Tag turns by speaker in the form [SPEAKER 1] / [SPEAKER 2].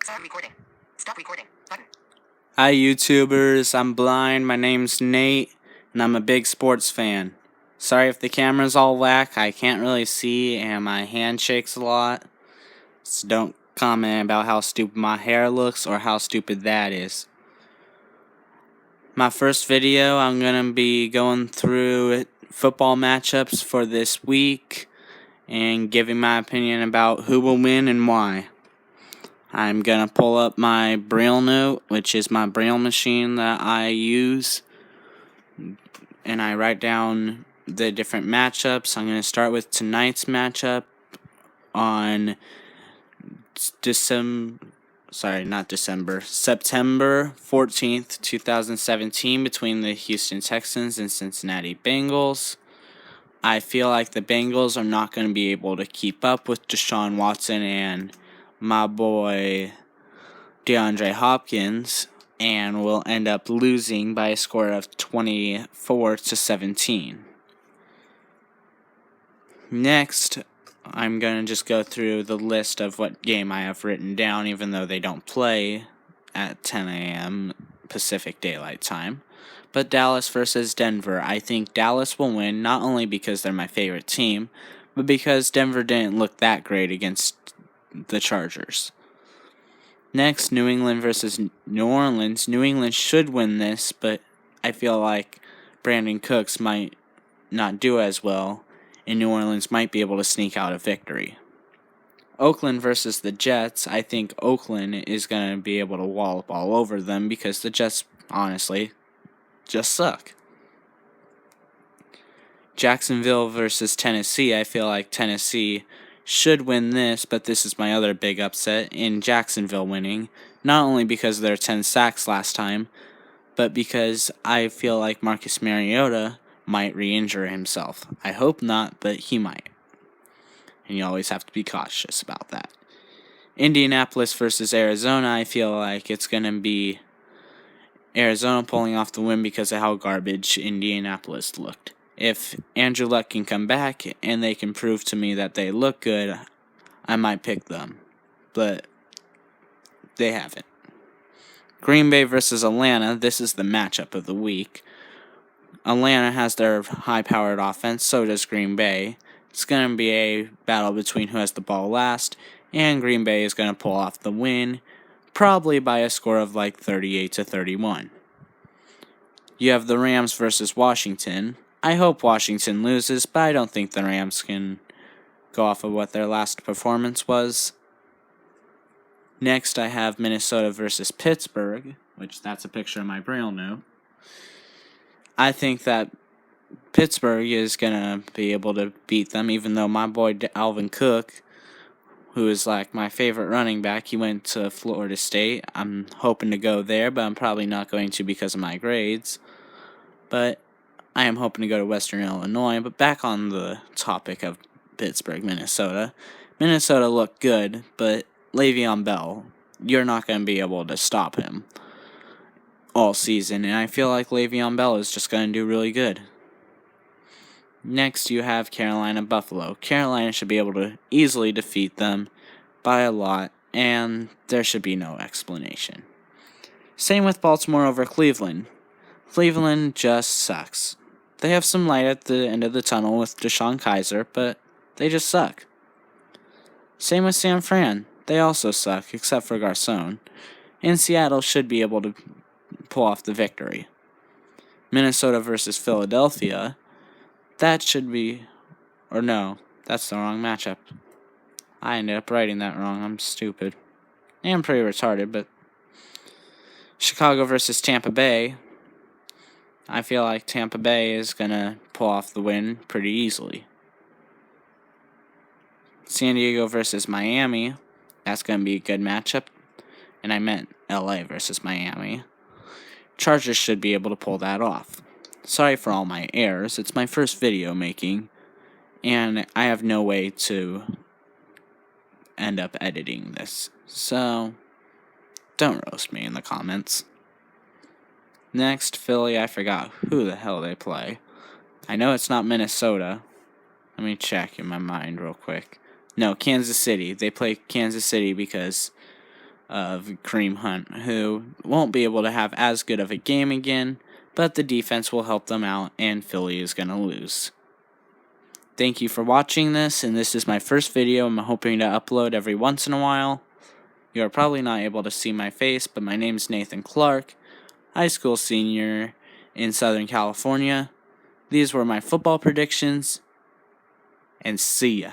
[SPEAKER 1] Stop recording. Stop recording. Button.
[SPEAKER 2] Hi YouTubers, I'm blind, my name's Nate, and I'm a big sports fan. Sorry if the camera's all whack, I can't really see and my hand shakes a lot. So don't comment about how stupid my hair looks or how stupid that is. My first video, I'm gonna be going through football matchups for this week and giving my opinion about who will win and why. I'm going to pull up my Braille note, which is my Braille machine that I use, and I write down the different matchups. I'm going to start with tonight's matchup on September 14th, 2017 between the Houston Texans and Cincinnati Bengals. I feel like the Bengals are not going to be able to keep up with Deshaun Watson and my boy DeAndre Hopkins, and will end up losing by a score of 24-17. Next, I'm going to just go through the list of what game I have written down, even though they don't play at 10 a.m. Pacific Daylight Time. But Dallas versus Denver. I think Dallas will win, not only because they're my favorite team, but because Denver didn't look that great against the Chargers. Next, New England versus New Orleans. New England should win this, but I feel like Brandon Cooks might not do as well, and New Orleans might be able to sneak out a victory. Oakland versus the Jets. I think Oakland is going to be able to wallop all over them because the Jets, honestly, just suck. Jacksonville versus Tennessee. I feel like Tennessee should win this, but this is my other big upset in Jacksonville winning, not only because of their 10 sacks last time, but because I feel like Marcus Mariota might re-injure himself. I hope not, but he might. And you always have to be cautious about that. Indianapolis versus Arizona. I feel like it's going to be Arizona pulling off the win because of how garbage Indianapolis looked. If Andrew Luck can come back and they can prove to me that they look good, I might pick them. But they haven't. Green Bay versus Atlanta. This is the matchup of the week. Atlanta has their high-powered offense, so does Green Bay. It's going to be a battle between who has the ball last, and Green Bay is going to pull off the win, probably by a score of like 38-31. You have the Rams versus Washington. I hope Washington loses, but I don't think the Rams can go off of what their last performance was. Next, I have Minnesota versus Pittsburgh, which that's a picture of my Braille note. I think that Pittsburgh is going to be able to beat them, even though my boy Alvin Cook, who is like my favorite running back, he went to Florida State. I'm hoping to go there, but I'm probably not going to because of my grades. But I am hoping to go to Western Illinois. But back on the topic of Pittsburgh, Minnesota. Minnesota looked good, but Le'Veon Bell, you're not going to be able to stop him all season. And I feel like Le'Veon Bell is just going to do really good. Next, you have Carolina Buffalo. Carolina should be able to easily defeat them by a lot, and there should be no explanation. Same with Baltimore over Cleveland. Cleveland just sucks. They have some light at the end of the tunnel with DeShone Kizer, but they just suck. Same with San Fran. They also suck, except for Garcon. And Seattle should be able to pull off the victory. Minnesota versus Philadelphia. That should be... Or no, that's the wrong matchup. I ended up writing that wrong. I'm stupid. And I'm pretty retarded, but... Chicago versus Tampa Bay. I feel like Tampa Bay is going to pull off the win pretty easily. San Diego versus Miami. That's going to be a good matchup. And I meant LA versus Miami. Chargers should be able to pull that off. Sorry for all my errors. It's my first video making. And I have no way to end up editing this. So, don't roast me in the comments. Next, Philly, I forgot who the hell they play. I know it's not Minnesota. Let me check in my mind real quick. No, Kansas City. They play Kansas City because of Kareem Hunt, who won't be able to have as good of a game again, but the defense will help them out, and Philly is going to lose. Thank you for watching this, and this is my first video. I'm hoping to upload every once in a while. You are probably not able to see my face, but my name is Nathan Clark, high school senior in Southern California. These were my football predictions, and see ya.